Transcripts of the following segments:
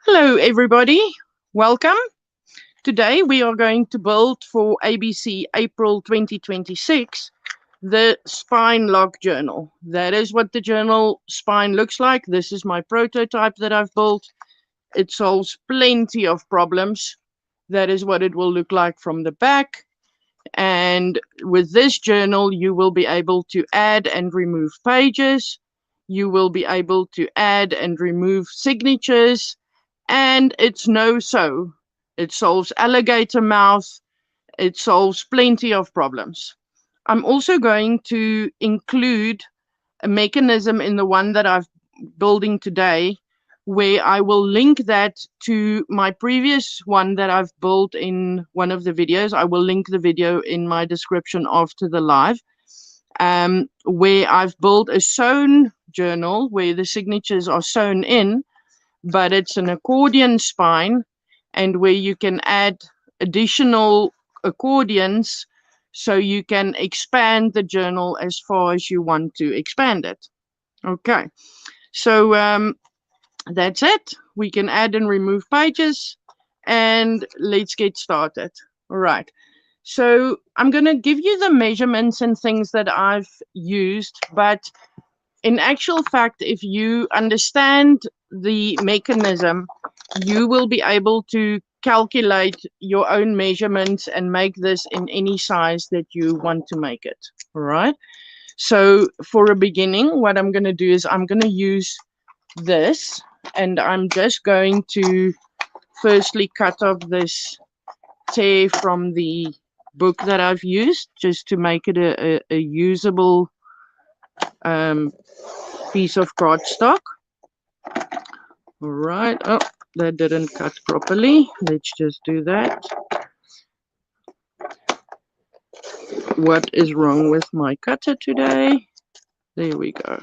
Hello everybody, welcome. Today we are going to build for ABC April 2026 the spine log journal. That is what the journal spine looks like. This is my prototype that I've built. It solves plenty of problems. That is what it will look like from the back. And with this journal you will be able to add and remove pages. You will be able to add and remove signatures. And it's no-sew. It solves alligator mouth. It solves plenty of problems. I'm also going to include a mechanism in the one that I'm building today, where I will link that to my previous one that I've built in one of the videos. I will link the video in my description after the live, where I've built a sewn journal where the signatures are sewn in, but it's an accordion spine, and where you can add additional accordions so you can expand the journal as far as you want to expand it. Okay, so that's it. We can add and remove pages, and let's get started. All right, so I'm going to give you the measurements and things that I've used, but in actual fact, if you understand the mechanism, you will be able to calculate your own measurements and make this in any size that you want to make it. All right. So for a beginning, what I'm going to do is I'm going to use this, and I'm just going to firstly cut off this tear from the book that I've used, just to make it a usable piece of cardstock. All right. Oh, that didn't cut properly. Let's just do that. What is wrong with my cutter today? There we go.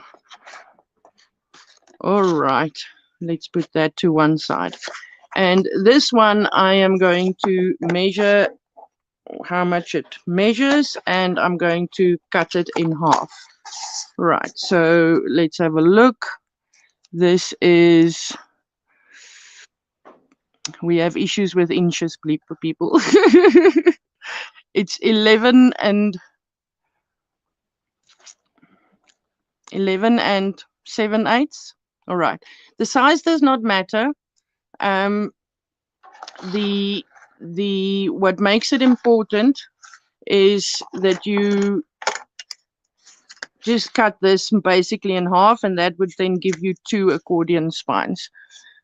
All right. Let's put that to one side. And this one, I am going to measure how much it measures, and I'm going to cut it in half. Right. So let's have a look. This is... we have issues with inches, people. It's 11 and 7/8. All right. The size does not matter. What makes it important is that you just cut this basically in half, and that would then give you 2 accordion spines.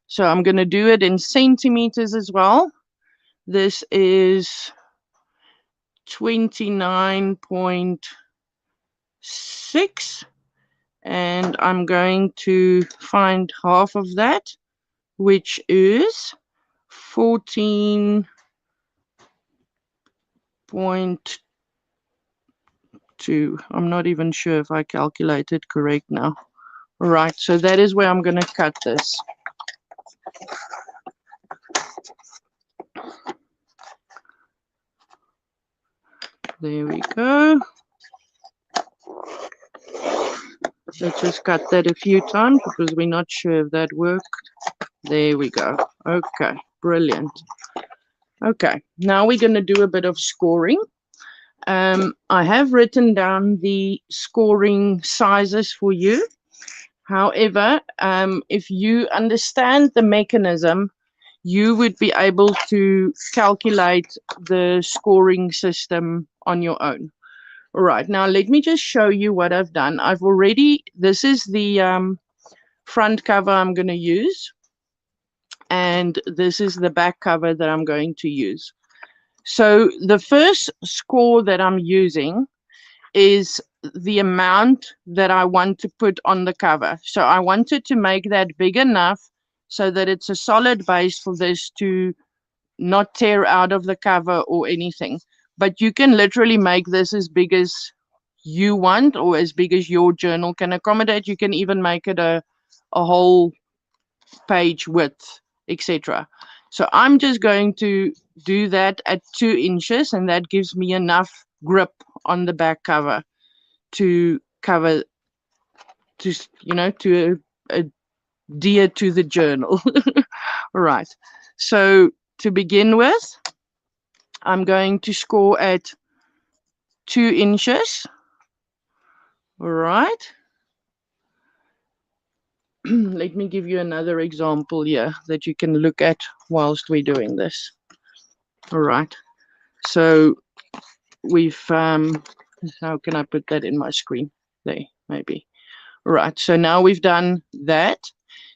So I'm going to do it in centimeters as well. This is 29.6, and I'm going to find half of that, which is 14.2. I'm not even sure if I calculated correct now. All right, so that is where I'm going to cut this. There we go. Let's just cut that a few times because we're not sure if that worked. There we go. Okay, brilliant. Okay, now we're going to do a bit of scoring. I have written down the scoring sizes for you. However, if you understand the mechanism, you would be able to calculate the scoring system on your own. All right, now let me just show you what I've done. This is the front cover I'm going to use, and this is the back cover that I'm going to use. So the first score that I'm using is the amount that I want to put on the cover. So I wanted to make that big enough so that it's a solid base for this to not tear out of the cover or anything. But you can literally make this as big as you want, or as big as your journal can accommodate. You can even make it a whole page width, etc. So I'm just going to do that at 2 inches, and that gives me enough grip on the back cover to cover, to adhere to the journal. All right. So to begin with, I'm going to score at 2 inches. All right. Let me give you another example here that you can look at whilst we're doing this. All right. So we've, how can I put that in my screen? There, maybe. All right. So now we've done that.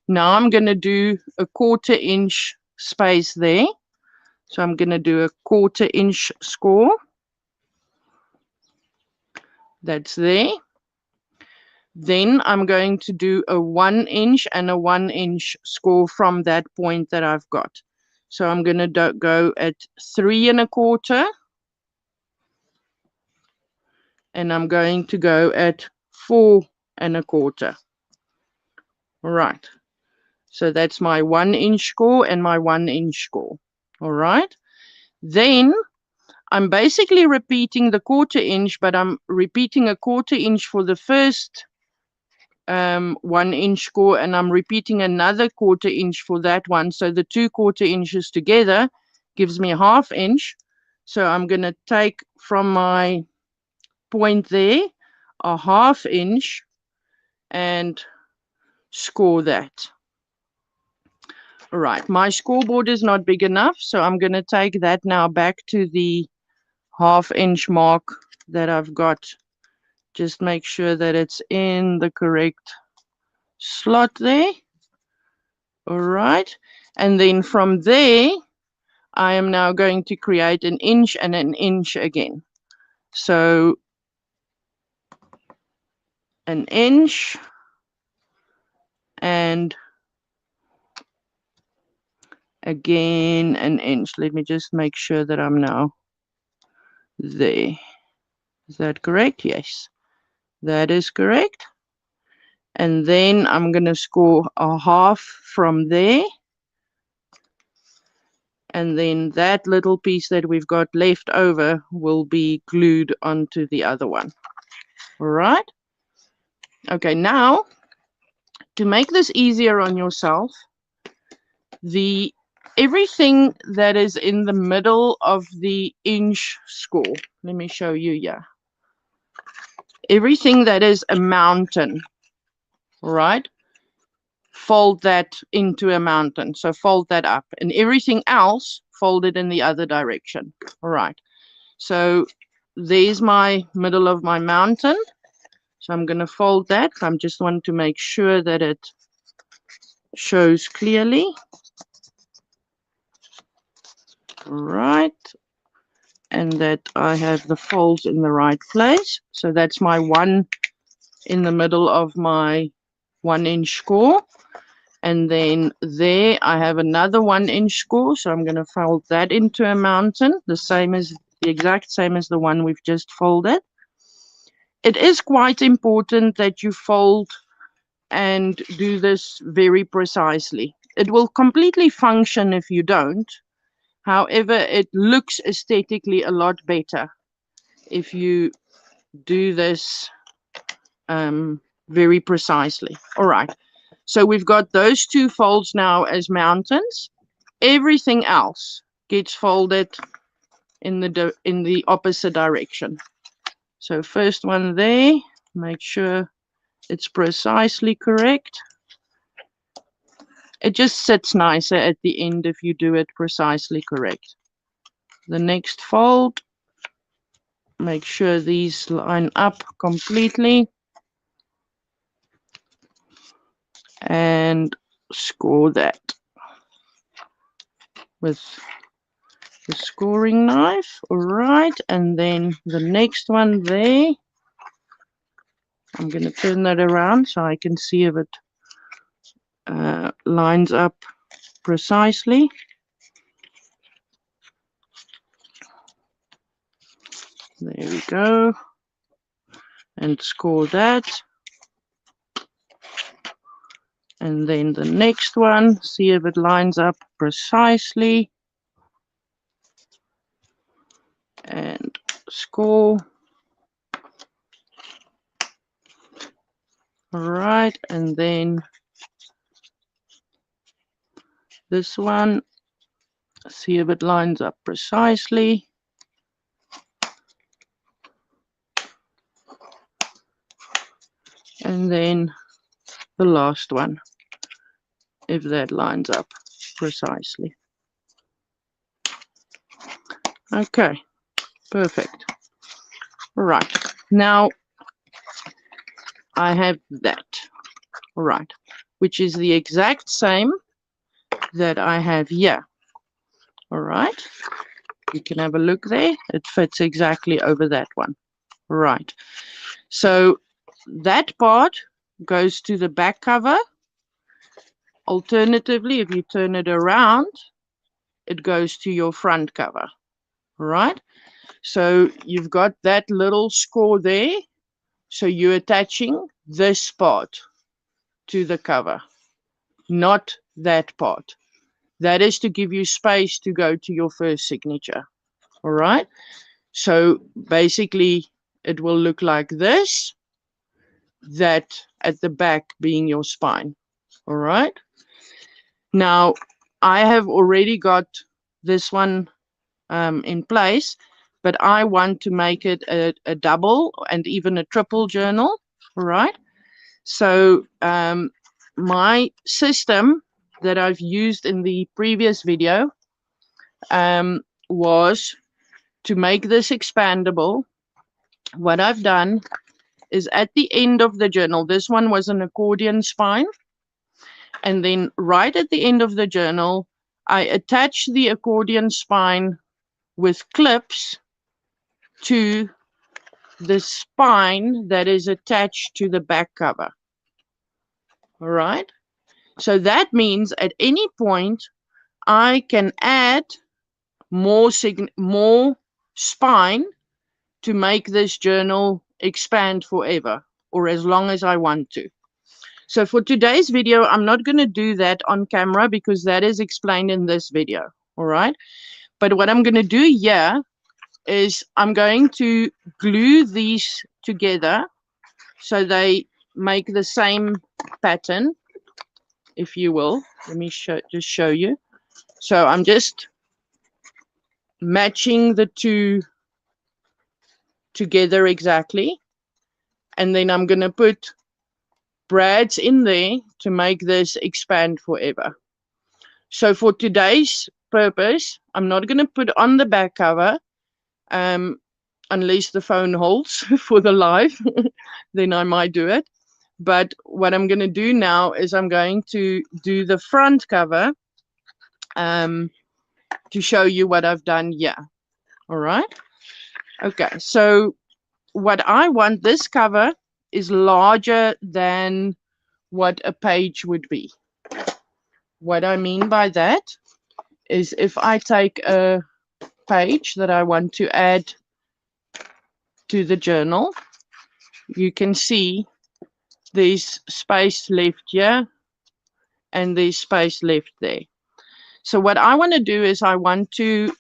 Now I'm going to do a 1/4 inch space there. So I'm going to do a 1/4 inch score. That's there. Then I'm going to do a 1 inch and a 1 inch score from that point that I've got. So I'm going to go at 3 1/4. And I'm going to go at 4 1/4. All right. So that's my 1 inch score and my 1 inch score. All right. Then I'm basically repeating the 1/4 inch, but I'm repeating a 1/4 inch for the first 1 inch score, and I'm repeating another 1/4 inch for that one. So the 2 1/4 inches together gives me 1/2 inch. So I'm going to take from my point there a 1/2 inch and score that. All right, my scoreboard is not big enough, so I'm going to take that now back to the 1/2 inch mark that I've got. Just make sure that it's in the correct slot there. All right, and then from there, I am now going to create an inch and an inch again. So an inch and again an inch. Let me just make sure that I'm now there. Is that correct? Yes, that is correct. And then I'm going to score a 1/2 from there. And then that little piece that we've got left over will be glued onto the other one. All right. Okay, now to make this easier on yourself, everything that is in the middle of the inch score, let me show you here. Everything that is a mountain, right? Fold that into a mountain. So fold that up, and everything else fold it in the other direction. All right. So there's my middle of my mountain. So I'm going to fold that. I just want to make sure that it shows clearly. All right. And that I have the folds in the right place. So that's my one in the middle of my 1 inch score. And then there I have another 1 inch score. So I'm going to fold that into a mountain, the exact same as the one we've just folded. It is quite important that you fold and do this very precisely. It will completely function if you don't. However, it looks aesthetically a lot better if you do this very precisely. All right. So we've got those 2 folds now as mountains. Everything else gets folded in the opposite direction. So first one there, make sure it's precisely correct. It just sits nicer at the end if you do it precisely correct. The next fold, make sure these line up completely. And score that with the scoring knife. All right, and then the next one there, I'm going to turn that around so I can see if it lines up precisely. There we go, and score that. And then the next one, see if it lines up precisely. And score. All right, and then this one, see if it lines up precisely. And then the last one, if that lines up precisely. Okay, perfect. Right, now I have that, right, which is the exact same that I have here. All right, you can have a look there. It fits exactly over that one. Right, so that part goes to the back cover. Alternatively, if you turn it around, it goes to your front cover. Right, so you've got that little score there. So you're attaching this part to the cover, not that part. That is to give you space to go to your first signature. All right, so basically it will look like this, that at the back being your spine. All right, now I have already got this one in place, but I want to make it a double and even a triple journal. All right, so my system that I've used in the previous video was to make this expandable. What I've done is at the end of the journal, this one was an accordion spine, and then right at the end of the journal, I attach the accordion spine with clips to the spine that is attached to the back cover. All right, so that means at any point I can add more spine to make this journal expand forever, or as long as I want to. So for today's video, I'm not going to do that on camera because that is explained in this video. All right, but what I'm going to do here is I'm going to glue these together so they make the same pattern, if you will. Let me just show you. So I'm just matching the two together exactly, and then I'm going to put brads in there to make this expand forever. So for today's purpose, I'm not going to put on the back cover unless the phone holds for the live, then I might do it. But what I'm going to do now is I'm going to do the front cover to show you what I've done here. All right. Okay. So what I want, this cover is larger than what a page would be. What I mean by that is if I take a page that I want to add to the journal, you can see there's space left here and there's space left there. So what I want to do is I want to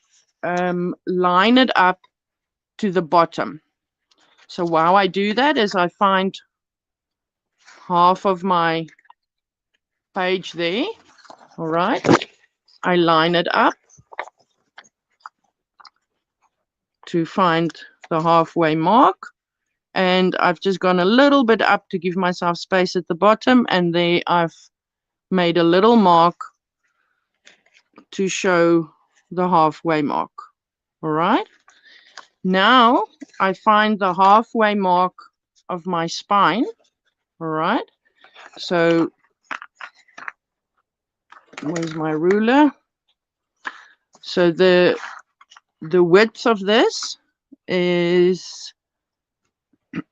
line it up to the bottom. So while I do that is I find half of my page there. All right, I line it up to find the halfway mark, and I've just gone a little bit up to give myself space at the bottom, and there I've made a little mark to show the halfway mark. All right, now I find the halfway mark of my spine. All right, so where's my ruler? So the width of this is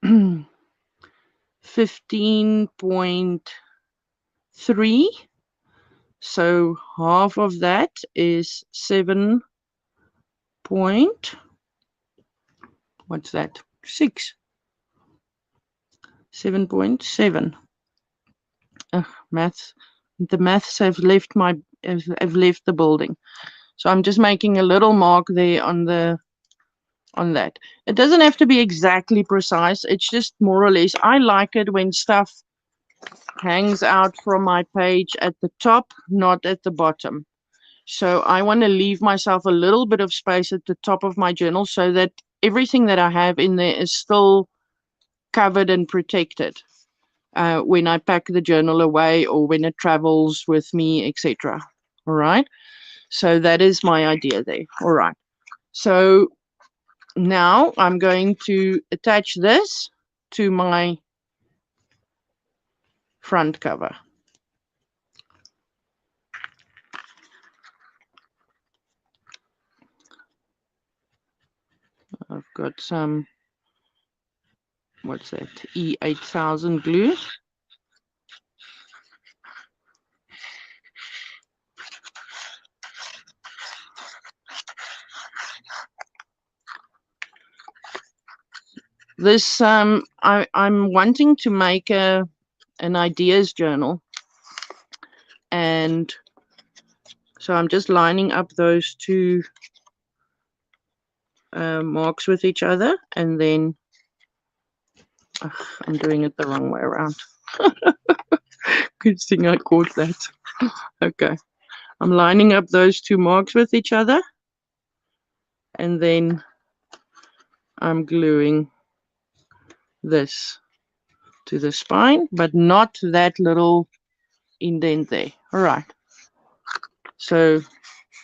15.3. So half of that is 7 point, what's that? 6. 7.7. Maths. The maths have left the building. So I'm just making a little mark there on that. It doesn't have to be exactly precise. It's just more or less. I like it when stuff hangs out from my page at the top, not at the bottom. So I want to leave myself a little bit of space at the top of my journal so that everything that I have in there is still covered and protected when I pack the journal away or when it travels with me, etc. All right. So that is my idea there. All right. So now I'm going to attach this to my front cover. I've got some, what's that, E8000 glue. This, I'm wanting to make an ideas journal. And so I'm just lining up those two marks with each other, and then I'm doing it the wrong way around. Good thing I caught that. Okay, I'm lining up those two marks with each other, and then I'm gluing this to the spine, but not that little indent there. All right, so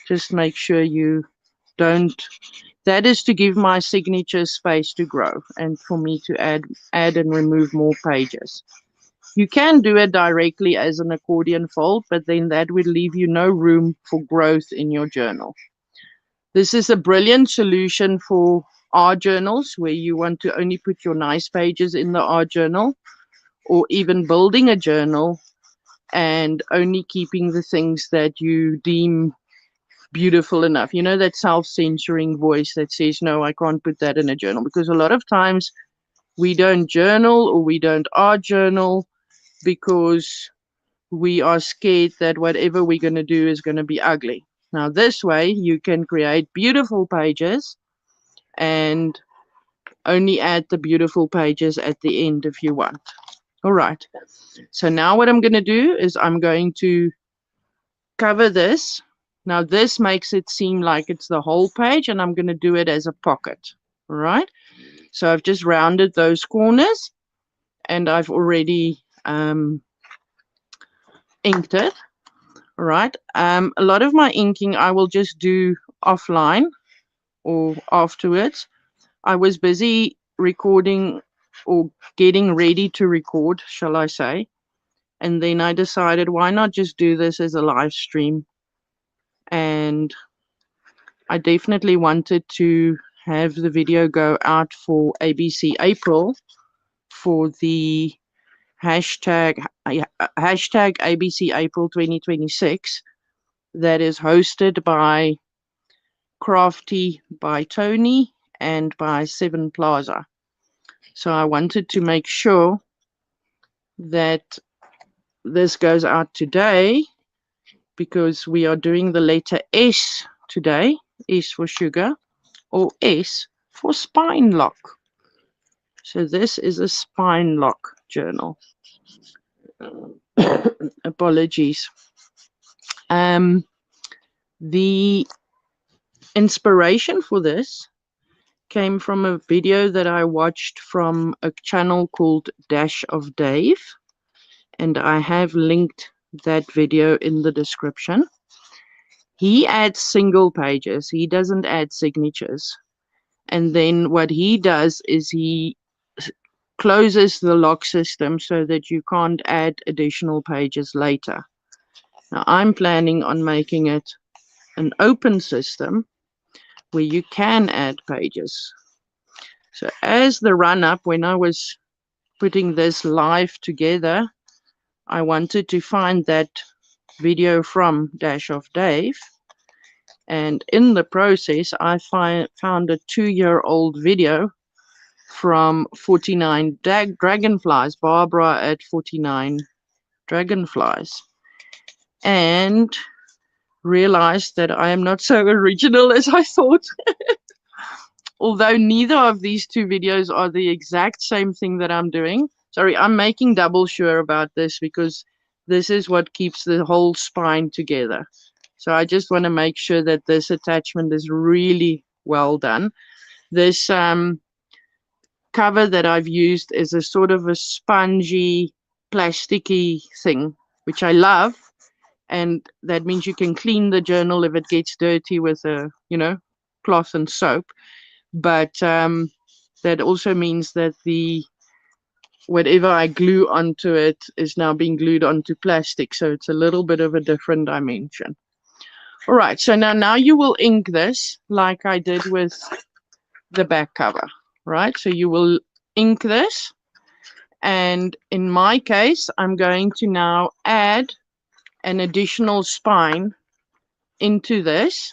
just make sure you don't. That is to give my signature space to grow and for me to add and remove more pages. You can do it directly as an accordion fold, but then that would leave you no room for growth in your journal. This is a brilliant solution for art journals where you want to only put your nice pages in the art journal, or even building a journal and only keeping the things that you deem beautiful enough. You know, that self-censoring voice that says, no, I can't put that in a journal. Because a lot of times we don't journal or we don't art journal because we are scared that whatever we're going to do is going to be ugly. Now, this way you can create beautiful pages and only add the beautiful pages at the end if you want. All right. So now what I'm going to do is I'm going to cover this. Now this makes it seem like it's the whole page, and I'm going to do it as a pocket. All right. So I've just rounded those corners, and I've already inked it. All right. A lot of my inking I will just do offline or afterwards. I was busy recording or getting ready to record, shall I say. And then I decided, why not just do this as a live stream? And I definitely wanted to have the video go out for ABC April for the hashtag ABC April 2026 that is hosted by Crafty by Toni and by Plaza. So I wanted to make sure that this goes out today because we are doing the letter S today. S for sugar, or S for spine lock. So this is a spine lock journal. Apologies. The inspiration for this came from a video that I watched from a channel called Dash of Dave, and I have linked that video in the description. He adds single pages. He doesn't add signatures. And then what he does is he closes the lock system so that you can't add additional pages later. Now I'm planning on making it an open system where you can add pages. So as the run-up, when I was putting this live together, I wanted to find that video from Dash of Dave, and in the process I found a 2-year-old video from 49 dragonflies, Barbara at 49 dragonflies, and realized that I am not so original as I thought. Although neither of these two videos are the exact same thing that I'm doing. Sorry, I'm making double sure about this because this is what keeps the whole spine together. So I just want to make sure that this attachment is really well done. This cover that I've used is a sort of a spongy, plasticky thing, which I love. And that means you can clean the journal if it gets dirty with a, cloth and soap. But that also means that whatever I glue onto it is now being glued onto plastic. So it's a little bit of a different dimension. All right, so now you will ink this like I did with the back cover, right? So you will ink this. And in my case, I'm going to now add an additional spine into this.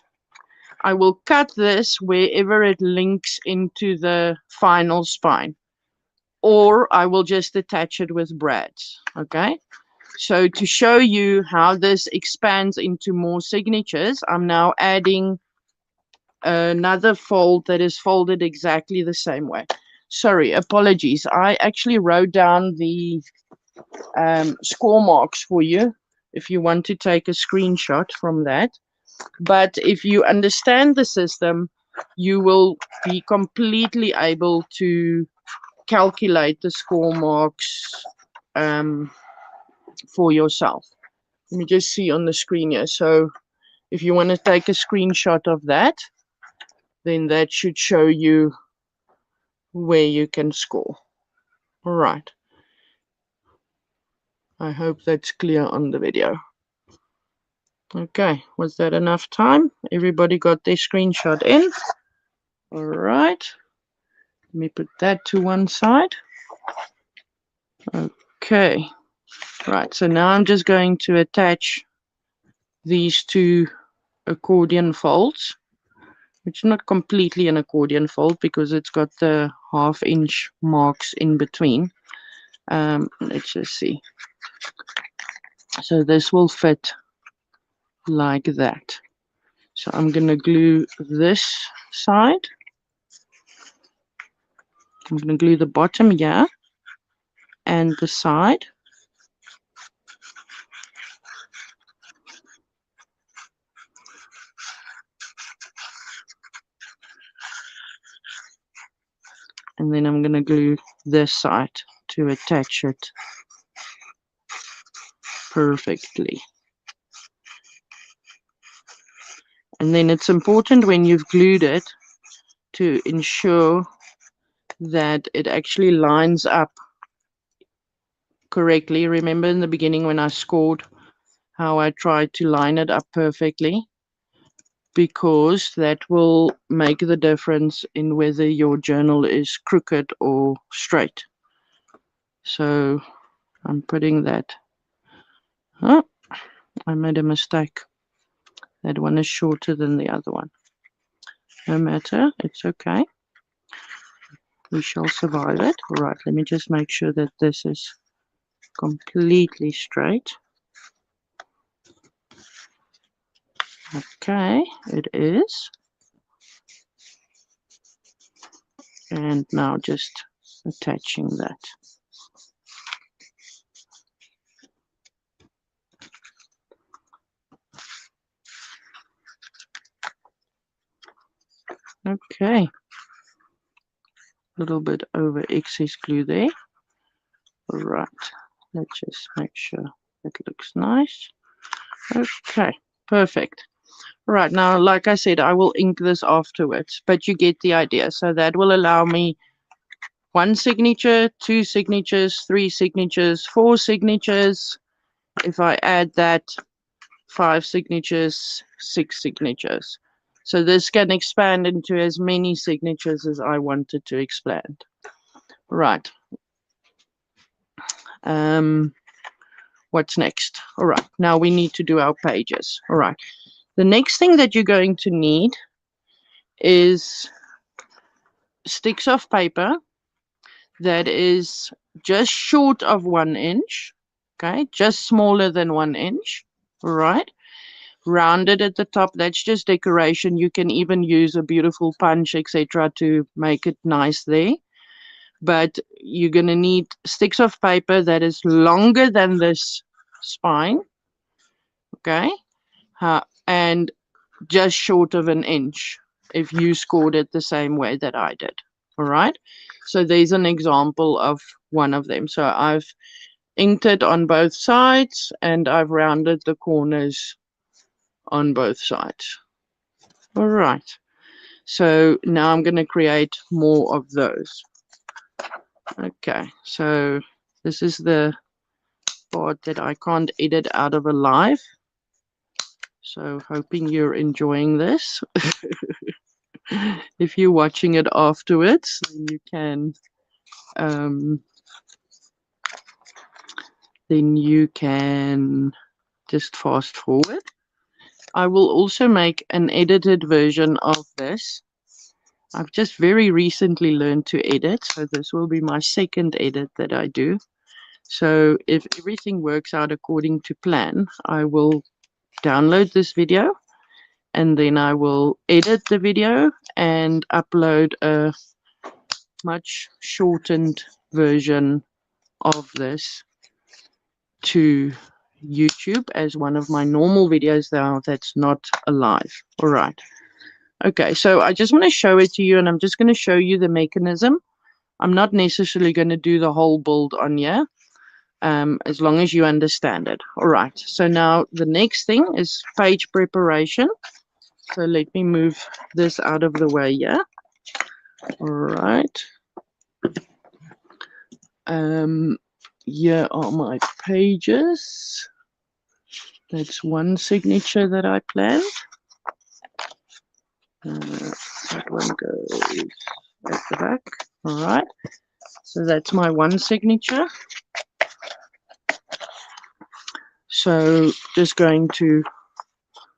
I will cut this wherever it links into the final spine, or I will just attach it with brads, okay? So to show you how this expands into more signatures, I'm now adding another fold that is folded exactly the same way. Sorry, apologies. I actually wrote down the score marks for you if you want to take a screenshot from that. But if you understand the system, you will be completely able to calculate the score marks for yourself. Let me just see on the screen here. So if you want to take a screenshot of that, then that should show you where you can score. All right. I hope that's clear on the video. Okay, was that enough time? Everybody got their screenshot in? All right. Let me put that to one side. Okay. Right, so now I'm just going to attach these two accordion folds, which is not completely an accordion fold because it's got the 1/2 inch marks in between. Let's just see. So this will fit like that. So I'm going to glue this side. I'm going to glue the bottom here and the side. And then I'm going to glue this side to attach it perfectly. And then it's important when you've glued it to ensure that it actually lines up correctly. Remember in the beginning when I scored how I tried to line it up perfectly, because that will make the difference in whether your journal is crooked or straight. So I'm putting that. Oh, I made a mistake. That one is shorter than the other one. No matter, it's okay. We shall survive it. All right, let me just make sure that this is completely straight. Okay, it is. And now just attaching that. Okay. A little bit over excess glue there. All right. Let's just make sure it looks nice. Okay, perfect. Right, now, like I said, I will ink this afterwards, but you get the idea. So that will allow me 1 signature, 2 signatures, 3 signatures, 4 signatures. If I add that, 5 signatures, 6 signatures. So this can expand into as many signatures as I wanted to expand. Right. What's next? All right, now we need to do our pages. All right. The next thing that you're going to need is sticks of paper that is just short of 1 inch, okay, just smaller than 1 inch, all right, rounded at the top. That's just decoration. You can even use a beautiful punch, etc., to make it nice there. But you're going to need sticks of paper that is longer than this spine, okay. and just short of an inch if you scored it the same way that I did. All right. So there's an example of one of them. So I've inked it on both sides and I've rounded the corners on both sides. All right. So now I'm going to create more of those. Okay. So this is the part that I can't edit out of a live. So hoping you're enjoying this. If you're watching it afterwards, then you can just fast forward. I will also make an edited version of this. I've just very recently learned to edit, so this will be my second edit that I do. So if everything works out according to plan, I will download this video and then I will edit the video and upload a much shortened version of this to YouTube as one of my normal videos now that's not alive. All right. Okay, so I just want to show it to you, and I'm just going to show you the mechanism. I'm not necessarily going to do the whole build on here, as long as you understand it. All right, so now the next thing is page preparation. So let me move this out of the way here. All right. Here are my pages. That's one signature that I planned. That one goes at the back. All right. So that's my one signature. So just going to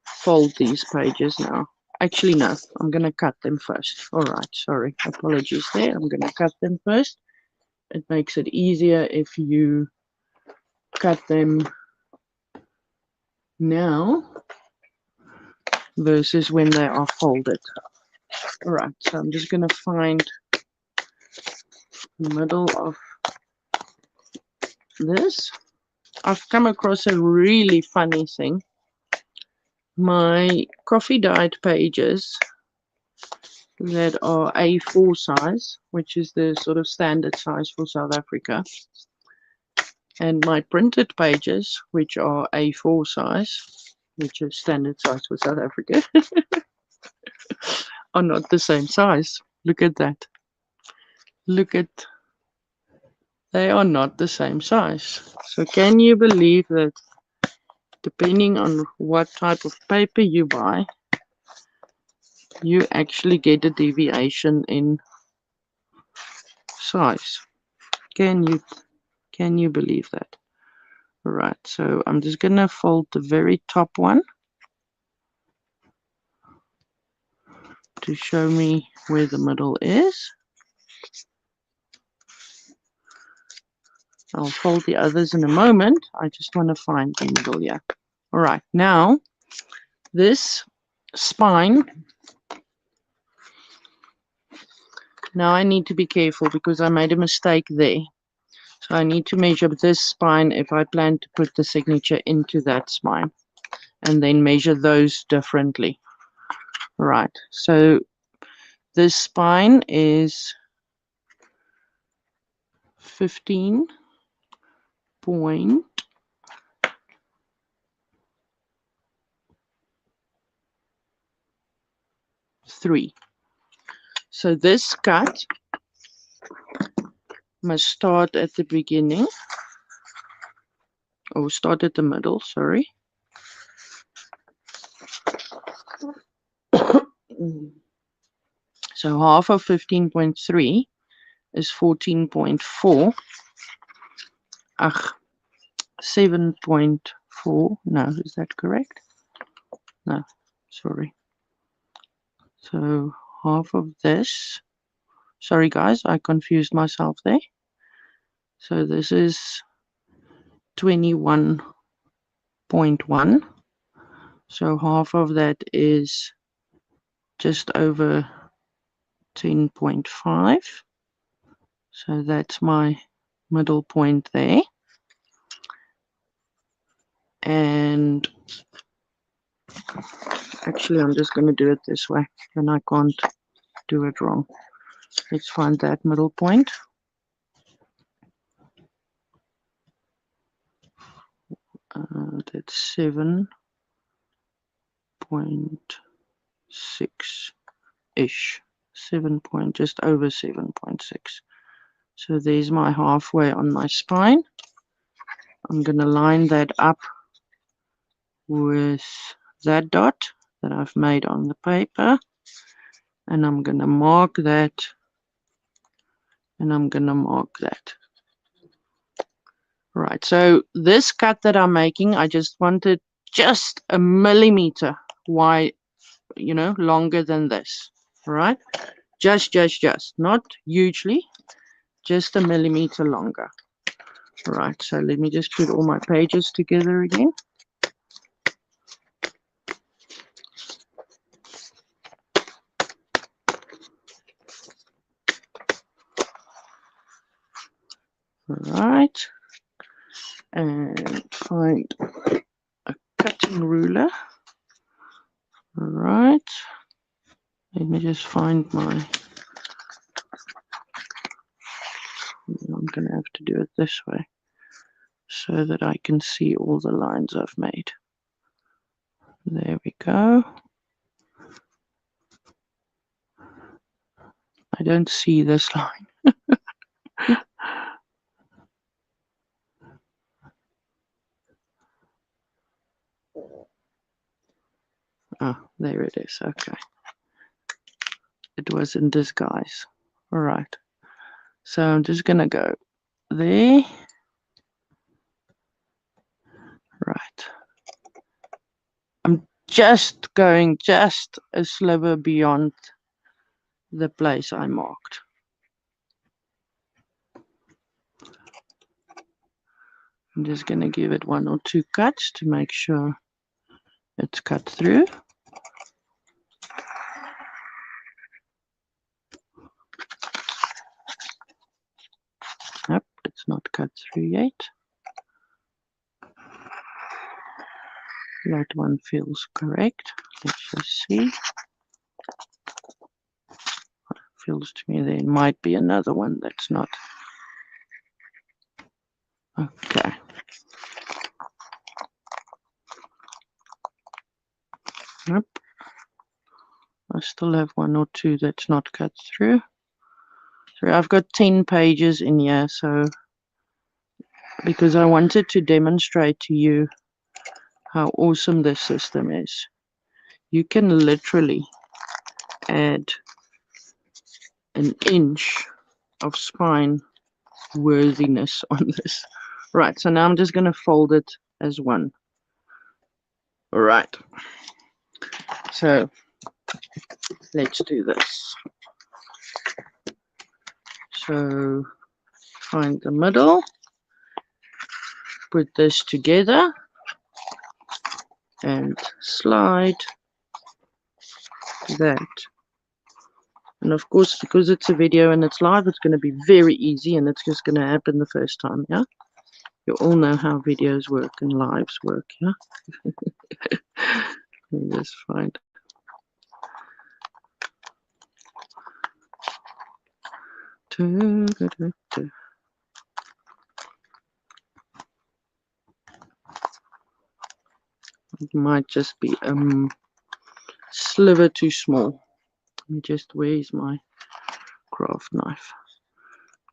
fold these pages now. Actually, no, I'm going to cut them first. All right. Sorry. Apologies there. I'm going to cut them first. It makes it easier if you cut them now versus when they are folded. All right, so I'm just going to find the middle of this. I've come across a really funny thing. My coffee dyed pages that are A4 size, which is the sort of standard size for South Africa, and my printed pages, which are A4 size, which is standard size for South Africa, are not the same size. Look at that. Look at, they are not the same size. So can you believe that depending on what type of paper you buy, you actually get a deviation in size? Can you believe that? All right, so I'm just gonna fold the very top one to show me where the middle is. I'll fold the others in a moment. I just want to find the middle here. All right, now this spine, now I need to be careful because I made a mistake there. So I need to measure this spine if I plan to put the signature into that spine, and then measure those differently. All right, so this spine is 15.3. So this cut must start at the beginning, or start at the middle, sorry. So half of 15.3 is 14.4. 7.4. No, is that correct? No, sorry. So half of this. Sorry, guys, I confused myself there. So this is 21.1. So half of that is just over 10.5. So that's my middle point there. And Actually, I'm just going to do it this way, then I can't do it wrong. Let's find that middle point. That's 7.6-ish. 7 point, just over 7.6. So there's my halfway on my spine. I'm going to line that up with that dot that I've made on the paper. And I'm going to mark that. And I'm going to mark that. Right, so this cut that I'm making, I just wanted just a millimeter wide, longer than this. Right? Just, not hugely, just a millimeter longer. Right, so let me just put all my pages together again. Right, and find a cutting ruler. Right, let me just find my, I'm going to have to do it this way so that I can see all the lines I've made. There we go. I don't see this line. Oh, there it is. Okay. It was in disguise. All right. So I'm just going to go there. Right. I'm just going just a sliver beyond the place I marked. I'm just going to give it 1 or 2 cuts to make sure it's cut through. Nope, it's not cut through yet. That one feels correct. Let's just see. Feels to me there might be another one that's not. Okay. Nope. I still have 1 or 2 that's not cut through. So I've got 10 pages in here, so because I wanted to demonstrate to you how awesome this system is. You can literally add an inch of spine worthiness on this. Right, so now I'm just going to fold it as one. All right, so let's do this. So find the middle, put this together, and slide that. And of course, because it's a video and it's live, it's going to be very easy and it's just going to happen the first time, yeah? You all know how videos work and lives work, yeah? Let me just find. It might just be a sliver too small. Just where's my craft knife?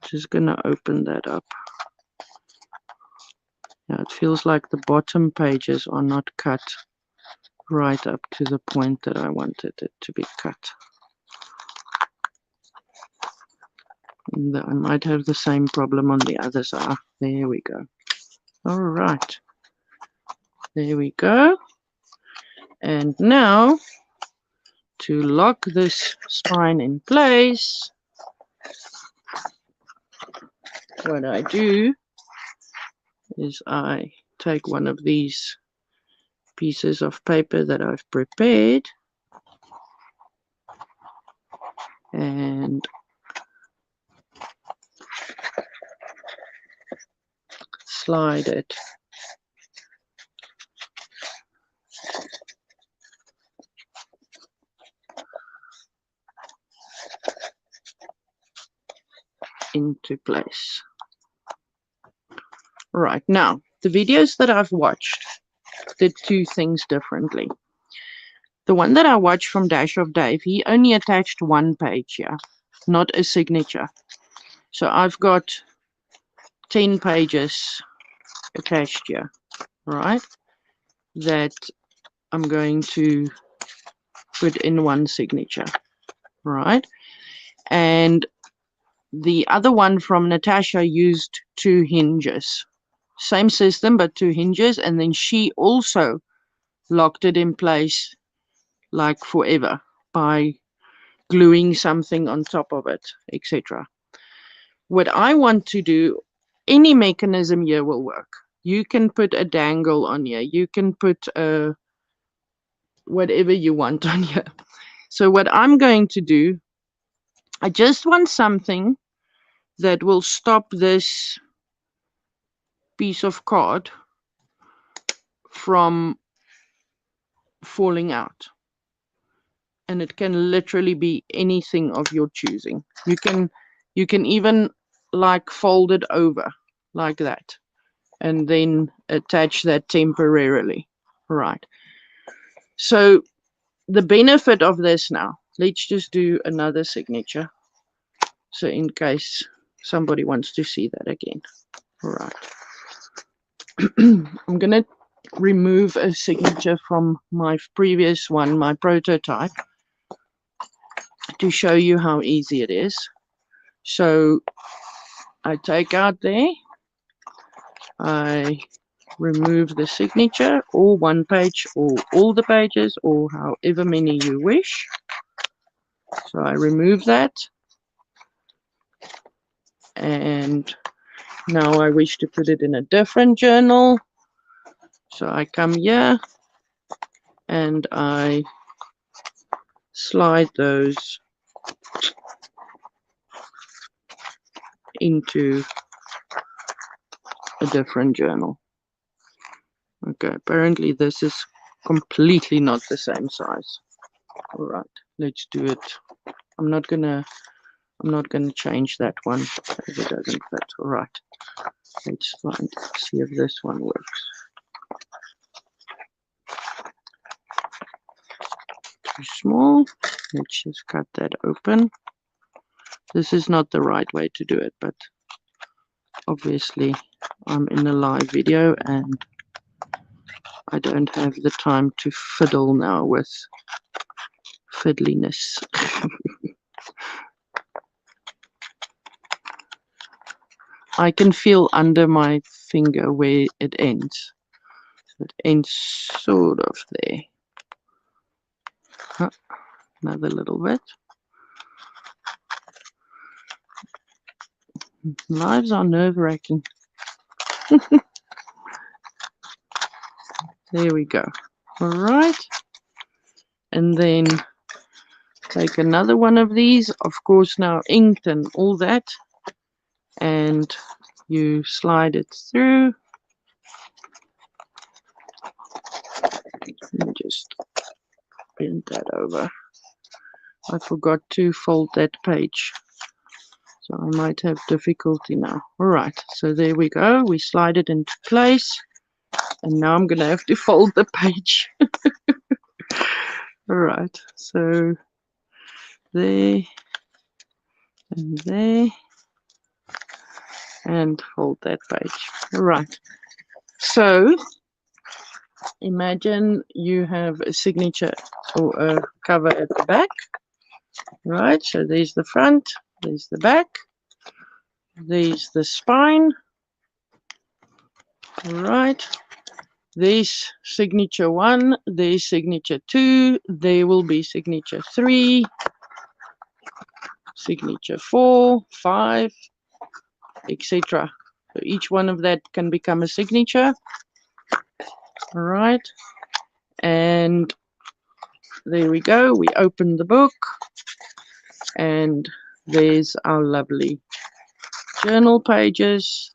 Just gonna open that up. Yeah, it feels like the bottom pages are not cut right up to the point that I wanted it to be cut. And I might have the same problem on the other side. There we go. All right. There we go. And now, to lock this spine in place, what I do is I take one of these pieces of paper that I've prepared and slide it into place. Right, now, the videos that I've watched did two things differently. The one that I watched from Dash of Dave, he only attached one page here, not a signature. So I've got 10 pages attached here, right, that I'm going to put in one signature, right? And the other one from Natasha used 2 hinges. Same system, but 2 hinges, and then she also locked it in place like forever by gluing something on top of it, etc. What I want to do, any mechanism here will work. You can put a dangle on here. You can put whatever you want on here. So what I'm going to do, I just want something that will stop this piece of card from falling out. And it can literally be anything of your choosing. You can even like fold it over like that and then attach that temporarily. Right. So the benefit of this now, let's just do another signature. So in case somebody wants to see that again. Right. I'm going to remove a signature from my previous one, my prototype, to show you how easy it is. So I take out there, I remove the signature, or one page, or all the pages, or however many you wish. So I remove that, and now I wish to put it in a different journal. So I come here and I slide those into a different journal. Okay, apparently this is completely not the same size. All right, let's do it. I'm not gonna change that one if it doesn't fit. All right, let's see if this one works. Too small. Let's just cut that open. This is not the right way to do it, but obviously I'm in a live video and I don't have the time to fiddle now with fiddliness. I can feel under my finger where it ends. So it ends sort of there. Another little bit. Lives are nerve-wracking. There we go. All right. And then take another one of these, of course now inked and all that, and you slide it through. Let me just bend that over. I forgot to fold that page, so I might have difficulty now. All right, so there we go. We slide it into place, and now I'm going to have to fold the page. All right, so there and there, and fold that page. All right, so imagine you have a signature or a cover at the back. Right, so there's the front, there's the back, there's the spine. Right, there's signature 1, there's signature 2, there will be signature 3, signature 4, 5, etc. So each one of that can become a signature. All right, and there we go. We open the book, and there's our lovely journal pages,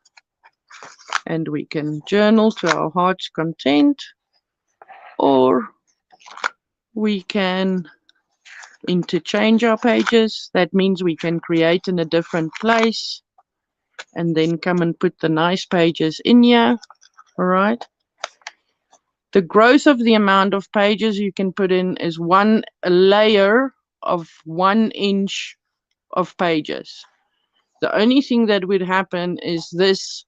and we can journal to our heart's content, or we can interchange our pages. That means we can create in a different place and then come and put the nice pages in here. All right. The growth of the amount of pages you can put in is a layer of 1 inch of pages. The only thing that would happen is this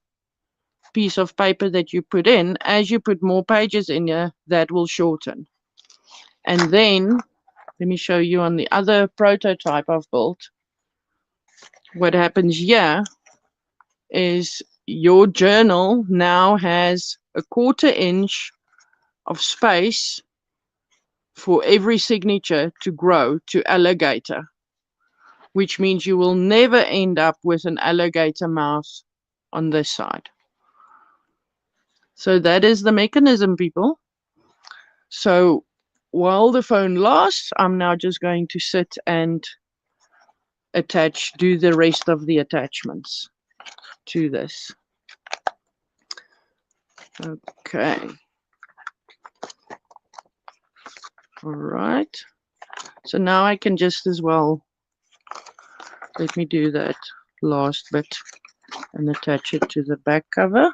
piece of paper that you put in, as you put more pages in here, that will shorten. And then, let me show you on the other prototype I've built. What happens here is your journal now has a 1/4 inch of space for every signature to grow to alligator, which means you will never end up with an alligator mouth on this side. So that is the mechanism, people. So while the phone lasts, I'm now just going to sit and do the rest of the attachments to this. Okay. All right. So now I can just as well, let me do that last bit and attach it to the back cover.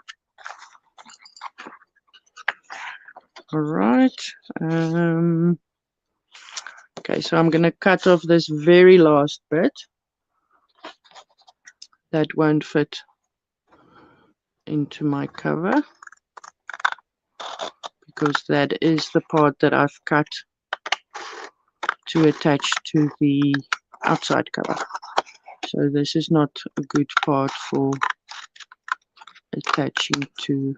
All right. Okay, so I'm going to cut off this very last bit. That won't fit into my cover because that is the part that I've cut to attach to the outside cover. So this is not a good part for attaching to.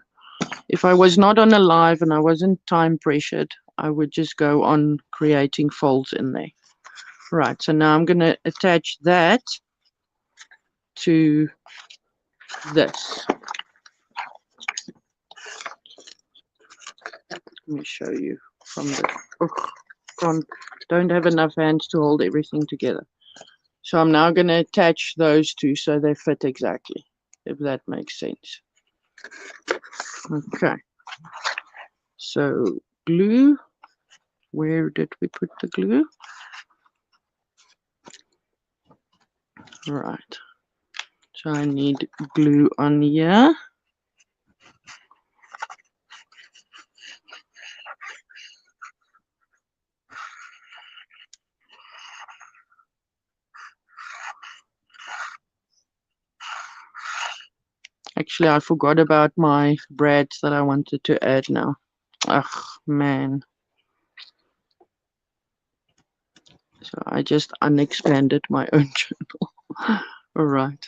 If I was not on a live and I wasn't time pressured, I would just go on creating folds in there. Right, so now I'm going to attach that to this. Let me show you from the don't have enough hands to hold everything together. So I'm now going to attach those two so they fit exactly, if that makes sense. Okay. So glue, where did we put the glue? Right. So I need glue on here. Actually, I forgot about my brads that I wanted to add now. Ugh, man. So I just unexpanded my own journal. All right.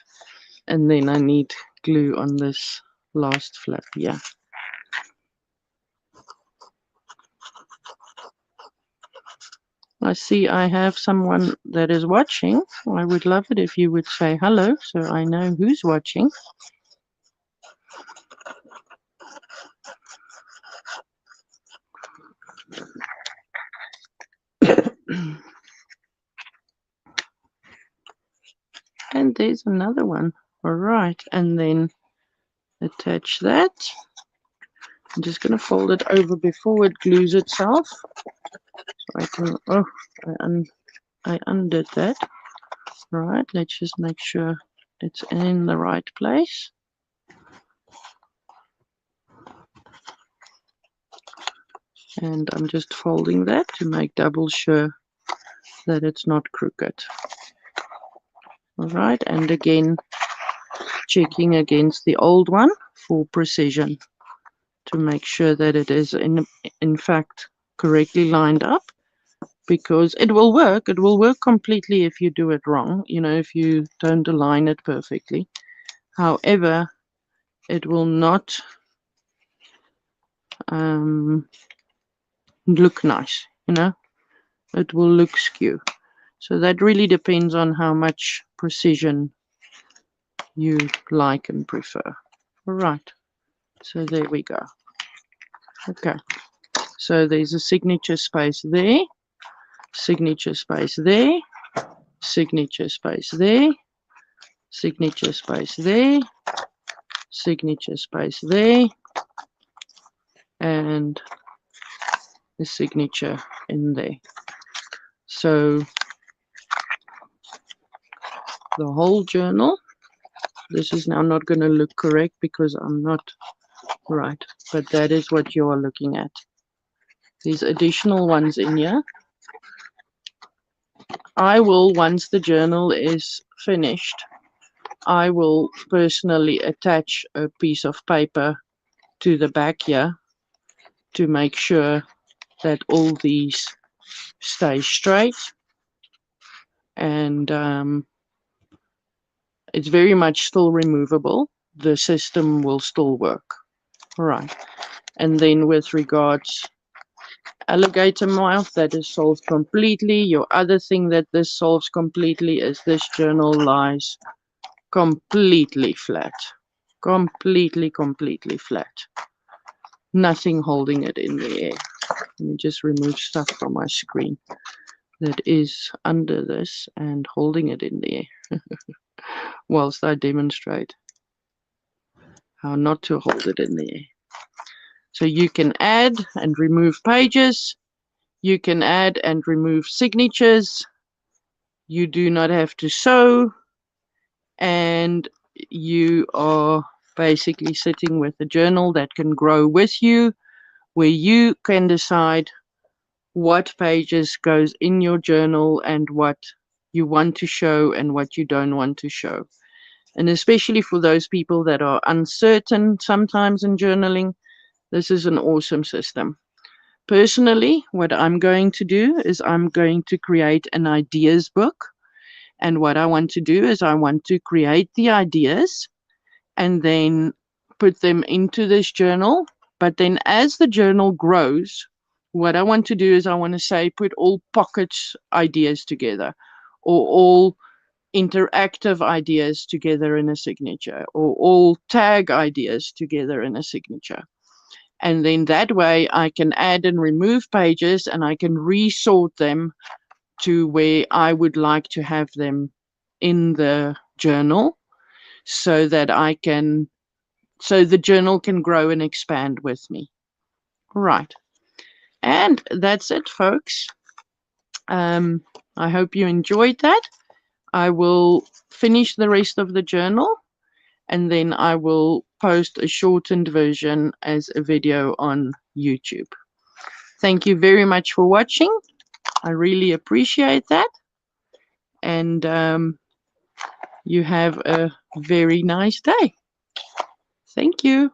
And then I need glue on this last flap. Yeah. I see I have someone that is watching. I would love it if you would say hello so I know who's watching. And there's another one. All right. And then attach that. I'm just going to fold it over before it glues itself. So I can, oh, I undid that. All right. Let's just make sure it's in the right place. And I'm just folding that to make double sure that it's not crooked. All right, and again, checking against the old one for precision to make sure that it is in fact correctly lined up, because it will work. It will work completely if you do it wrong, you know, if you don't align it perfectly. However, it will not look nice, you know, it will look skew. So that really depends on how much precision you like and prefer. All right, so there we go. Okay, so there's a signature space there, signature space there, signature space there, signature space there, signature space there, and the signature in there. So the whole journal This is now not going to look correct because I'm not right, but that is what you are looking at. These additional ones in here. I will, once the journal is finished, I will personally attach a piece of paper to the back here to make sure that all these stay straight, and it's very much still removable. The system will still work. All right. And then with regards alligator mouth, that is solved completely. Your other thing that this solves completely is this journal lies completely flat. Completely flat. Nothing holding it in the air. Let me just remove stuff from my screen that is under this and holding it in the air whilst I demonstrate how not to hold it in the air. So you can add and remove pages. You can add and remove signatures. You do not have to sew. And you are basically sitting with a journal that can grow with you, where you can decide what pages goes in your journal and what you want to show and what you don't want to show. And especially for those people that are uncertain sometimes in journaling, this is an awesome system. Personally, what I'm going to do is I'm going to create an ideas book. And what I want to do is I want to create the ideas and then put them into this journal. But then as the journal grows, what I want to do is I want to say put all pockets ideas together, or all interactive ideas together in a signature, or all tag ideas together in a signature. And then that way I can add and remove pages and I can resort them to where I would like to have them in the journal, so that so the journal can grow and expand with me. Right. And that's it, folks. I hope you enjoyed that. I will finish the rest of the journal and then I will post a shortened version as a video on YouTube. Thank you very much for watching. I really appreciate that. And you have a very nice day. Thank you.